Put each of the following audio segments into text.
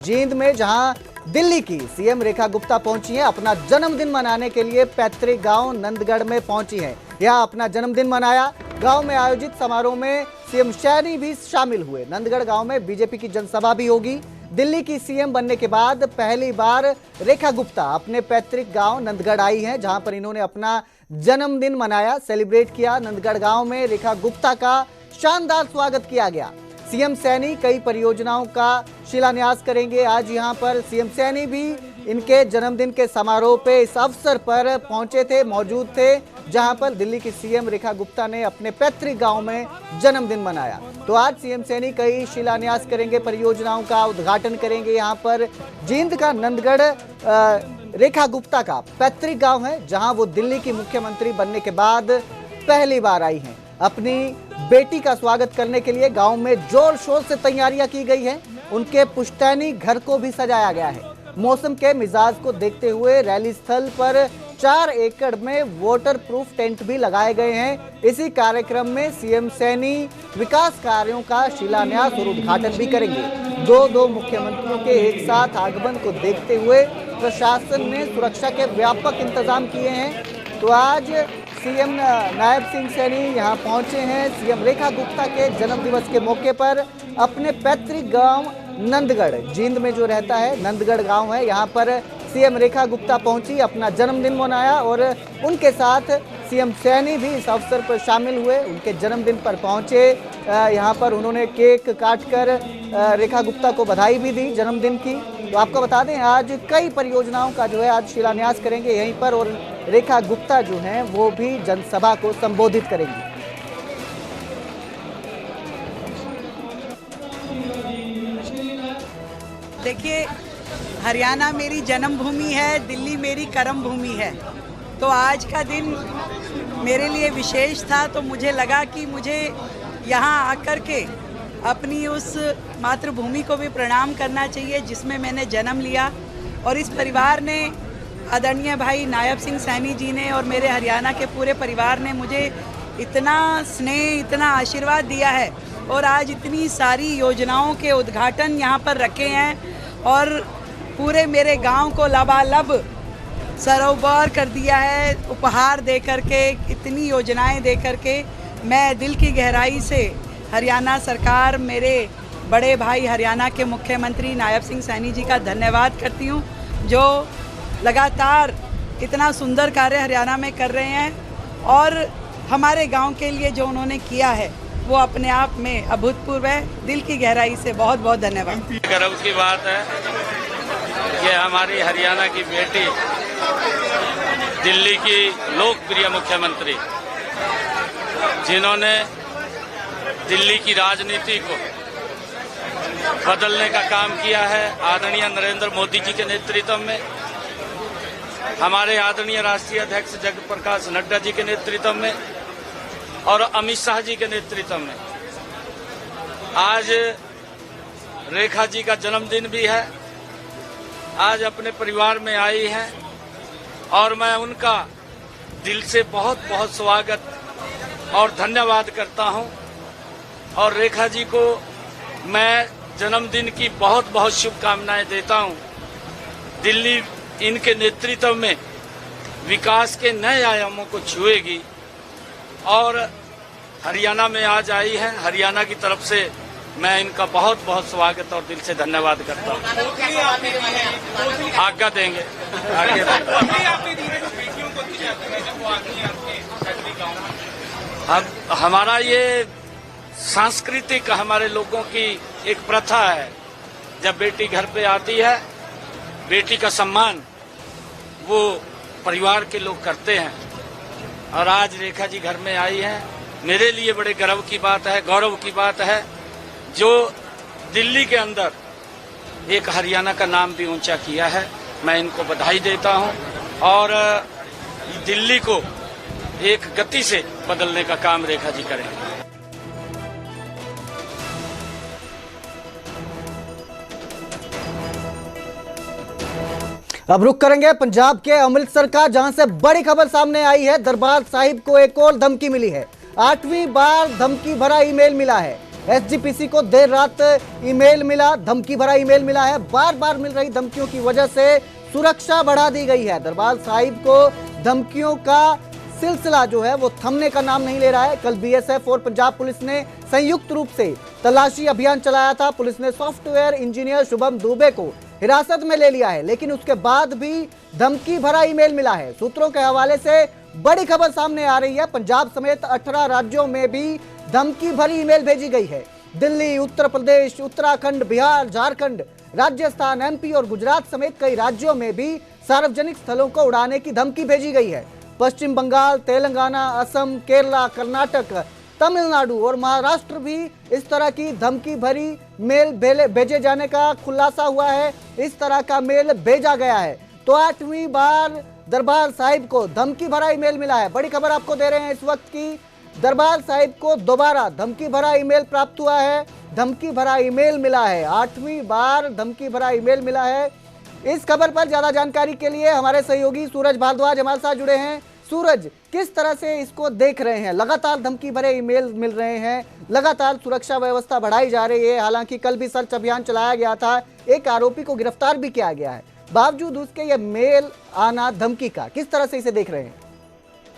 जींद में जहां दिल्ली की सीएम रेखा गुप्ता पहुंची हैं, अपना जन्मदिन मनाने के लिए पैतृक गांव नंदगढ़ में पहुंची हैं। यहां अपना जन्मदिन मनाया। गांव में आयोजित समारोह में सीएम सैनी भी शामिल हुए। नंदगढ़ गांव में बीजेपी की जनसभा भी होगी। दिल्ली की सीएम बनने के बाद पहली बार रेखा गुप्ता अपने पैतृक गांव नंदगढ़ आई हैं, जहां पर इन्होंने अपना जन्मदिन मनाया, सेलिब्रेट किया। नंदगढ़ गांव में रेखा गुप्ता का शानदार स्वागत किया गया। सीएम सैनी कई परियोजनाओं का शिलान्यास करेंगे। आज यहां पर सीएम सैनी भी इनके जन्मदिन के समारोह पे इस अवसर पर पहुंचे थे, मौजूद थे, जहां पर दिल्ली की सीएम रेखा गुप्ता ने अपने पैतृक गांव में जन्मदिन मनाया। तो आज सीएम सैनी कई शिलान्यास करेंगे, परियोजनाओं का उद्घाटन करेंगे। यहाँ पर जींद का नंदगढ़ रेखा गुप्ता का पैतृक गाँव है, जहाँ वो दिल्ली की मुख्यमंत्री बनने के बाद पहली बार आई हैं। अपनी बेटी का स्वागत करने के लिए गांव में जोर शोर से तैयारियां की गई हैं। उनके पुश्तैनी घर को भी सजाया गया है। मौसम के मिजाज को देखते हुए रैली स्थल पर 4 एकड़ में वाटर प्रूफ टेंट भी लगाए गए हैं। इसी कार्यक्रम में सीएम सैनी विकास कार्यों का शिलान्यास और उद्घाटन भी करेंगे। दो मुख्यमंत्रियों के एक साथ आगमन को देखते हुए प्रशासन ने सुरक्षा के व्यापक इंतजाम किए हैं। तो आज सीएम नायब सिंह सैनी यहाँ पहुँचे हैं। सीएम रेखा गुप्ता के जन्मदिवस के मौके पर अपने पैतृक गांव नंदगढ़, जींद में जो रहता है नंदगढ़ गांव है, यहाँ पर सीएम रेखा गुप्ता पहुंची, अपना जन्मदिन मनाया और उनके साथ सीएम सैनी भी इस अवसर पर शामिल हुए। उनके जन्मदिन पर पहुंचे। यहाँ पर उन्होंने केक काटकर रेखा गुप्ता को बधाई भी दी जन्मदिन की। तो आपको बता दें, आज कई परियोजनाओं का जो है आज शिलान्यास करेंगे यहीं पर, और रेखा गुप्ता जो हैं वो भी जनसभा को संबोधित करेंगी। देखिए, हरियाणा मेरी जन्मभूमि है, दिल्ली मेरी कर्म भूमि है। तो आज का दिन मेरे लिए विशेष था। तो मुझे लगा कि मुझे यहाँ आकर के अपनी उस मातृभूमि को भी प्रणाम करना चाहिए जिसमें मैंने जन्म लिया। और इस परिवार ने, आदरणीय भाई नायब सिंह सैनी जी ने और मेरे हरियाणा के पूरे परिवार ने मुझे इतना स्नेह, इतना आशीर्वाद दिया है और आज इतनी सारी योजनाओं के उद्घाटन यहाँ पर रखे हैं और पूरे मेरे गांव को लबालब सरोवर कर दिया है उपहार दे करके, इतनी योजनाएं दे करके। मैं दिल की गहराई से हरियाणा सरकार, मेरे बड़े भाई हरियाणा के मुख्यमंत्री नायब सिंह सैनी जी का धन्यवाद करती हूँ, जो लगातार इतना सुंदर कार्य हरियाणा में कर रहे हैं और हमारे गांव के लिए जो उन्होंने किया है वो अपने आप में अभूतपूर्व है। दिल की गहराई से बहुत बहुत धन्यवाद। गर्व की बात है कि हमारी हरियाणा की बेटी दिल्ली की लोकप्रिय मुख्यमंत्री, जिन्होंने दिल्ली की राजनीति को बदलने का काम किया है, आदरणीय नरेंद्र मोदी जी के नेतृत्व में, हमारे आदरणीय राष्ट्रीय अध्यक्ष जगत प्रकाश नड्डा जी के नेतृत्व में और अमित शाह जी के नेतृत्व में। आज रेखा जी का जन्मदिन भी है। आज अपने परिवार में आई हैं और मैं उनका दिल से बहुत बहुत स्वागत और धन्यवाद करता हूं। और रेखा जी को मैं जन्मदिन की बहुत बहुत शुभकामनाएं देता हूं। दिल्ली इनके नेतृत्व में विकास के नए आयामों को छुएगी और हरियाणा में आज आई है। हरियाणा की तरफ से मैं इनका बहुत बहुत स्वागत और दिल से धन्यवाद करता हूँ। आज्ञा देंगे, अब हमारा ये सांस्कृतिक, हमारे लोगों की एक प्रथा है, जब बेटी घर पे आती है, बेटी का सम्मान वो परिवार के लोग करते हैं। और आज रेखा जी घर में आई हैं, मेरे लिए बड़े गर्व की बात है, गौरव की बात है, जो दिल्ली के अंदर एक हरियाणा का नाम भी ऊंचा किया है। मैं इनको बधाई देता हूं और दिल्ली को एक गति से बदलने का काम रेखा जी करेंगे। अब रुक करेंगे पंजाब के अमृतसर का, जहां से बड़ी खबर सामने आई है। दरबार साहिब को एक और धमकी मिली है। 8वीं बार धमकी भरा ईमेल मिला है। एसजीपीसी को देर रात ईमेल मिला, धमकी भरा ईमेल मिला है। बार बार मिल रही धमकियों की वजह से सुरक्षा बढ़ा दी गई है। दरबार साहिब को धमकियों का सिलसिला जो है वो थमने का नाम नहीं ले रहा है। कल बीएसएफ और पंजाब पुलिस ने संयुक्त रूप से तलाशी अभियान चलाया था। पुलिस ने सॉफ्टवेयर इंजीनियर शुभम दुबे को हिरासत में ले लिया है, लेकिन उसके बाद भी धमकी भरा ईमेल मिला है। सूत्रों के हवाले से बड़ी खबर सामने आ रही है। पंजाब समेत 18 राज्यों में भी धमकी भरी ईमेल भेजी गई है। दिल्ली, उत्तर प्रदेश, उत्तराखंड, बिहार, झारखंड, राजस्थान, एमपी और गुजरात समेत कई राज्यों में भी सार्वजनिक स्थलों को उड़ाने की धमकी भेजी गई है। पश्चिम बंगाल, तेलंगाना, असम, केरला, कर्नाटक, तमिलनाडु और महाराष्ट्र भी इस तरह की धमकी भरी मेल भेजे जाने का खुलासा हुआ है। इस तरह का मेल भेजा गया है। तो 8वीं बार दरबार साहिब को धमकी भरा ईमेल मिला है। बड़ी खबर आपको दे रहे हैं इस वक्त की, दरबार साहिब को दोबारा धमकी भरा ईमेल प्राप्त हुआ है। धमकी भरा ईमेल मिला है, 8वीं बार धमकी भरा ईमेल मिला है। इस खबर पर ज्यादा जानकारी के लिए हमारे सहयोगी सूरज भारद्वाज हमारे साथ जुड़े हैं। सूरज, किस तरह से इसको देख रहे हैं? लगातार धमकी भरे ईमेल मिल रहे हैं, लगातार सुरक्षा व्यवस्था बढ़ाई जा रही है। हालांकि कल भी सर्च अभियान चलाया गया था, एक आरोपी को गिरफ्तार भी किया गया है। बावजूद उसके ये मेल आना धमकी का, किस तरह से इसे देख रहे हैं?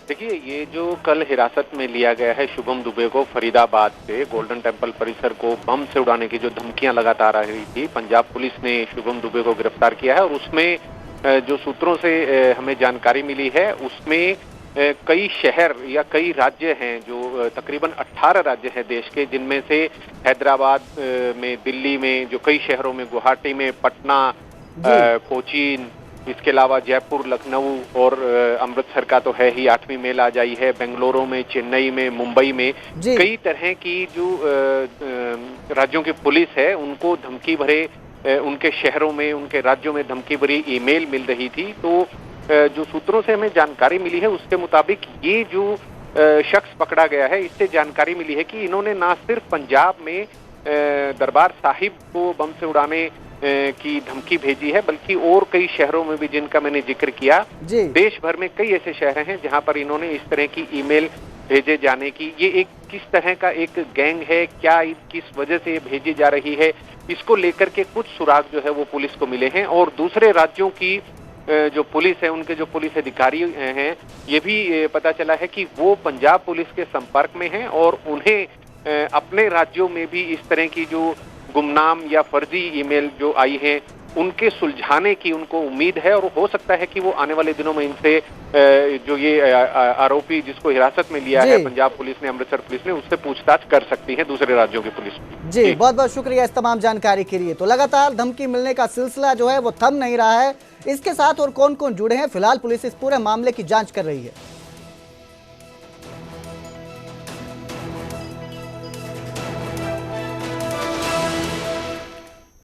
देखिए, ये जो कल हिरासत में लिया गया है शुभम दुबे को फरीदाबाद से, गोल्डन टेम्पल परिसर को बम से उड़ाने की जो धमकियां लगातार आ रही थी, पंजाब पुलिस ने शुभम दुबे को गिरफ्तार किया है। और उसमें जो सूत्रों से हमें जानकारी मिली है, उसमें कई शहर या कई राज्य हैं, जो तकरीबन 18 राज्य हैं देश के, जिनमें से हैदराबाद में, दिल्ली में, जो कई शहरों में, गुवाहाटी में, पटना, कोचीन, इसके अलावा जयपुर, लखनऊ और अमृतसर का तो है ही, 8वीं मेल आ जाई है। बेंगलुरु में, चेन्नई में, मुंबई में कई तरह की जो राज्यों की पुलिस है, उनको धमकी भरे, उनके शहरों में, उनके राज्यों में धमकी भरी ईमेल मिल रही थी। तो जो सूत्रों से हमें जानकारी मिली है, उसके मुताबिक ये जो शख्स पकड़ा गया है, इससे जानकारी मिली है कि इन्होंने ना सिर्फ पंजाब में दरबार साहिब को बम से उड़ाने की धमकी भेजी है, बल्कि और कई शहरों में भी, जिनका मैंने जिक्र किया। देश भर में कई ऐसे शहर हैं जहां पर इन्होंने इस तरह की ईमेल भेजे जाने की, ये एक किस तरह का एक गैंग है, क्या किस वजह से ये भेजी जा रही है, इसको लेकर के कुछ सुराग जो है वो पुलिस को मिले हैं। और दूसरे राज्यों की जो पुलिस है, उनके जो पुलिस अधिकारी हैं, ये भी पता चला है कि वो पंजाब पुलिस के संपर्क में हैं और उन्हें अपने राज्यों में भी इस तरह की जो गुमनाम या फर्जी ईमेल जो आई है, उनके सुलझाने की उनको उम्मीद है। और हो सकता है कि वो आने वाले दिनों में इनसे जो ये आरोपी जिसको हिरासत में लिया है पंजाब पुलिस ने, अमृतसर पुलिस ने, उससे पूछताछ कर सकती है दूसरे राज्यों की पुलिस। जी, बहुत बहुत शुक्रिया इस तमाम जानकारी के लिए। तो लगातार धमकी मिलने का सिलसिला जो है वो थम नहीं रहा है। इसके साथ और कौन कौन जुड़े हैं, फिलहाल पुलिस इस पूरे मामले की जांच कर रही है।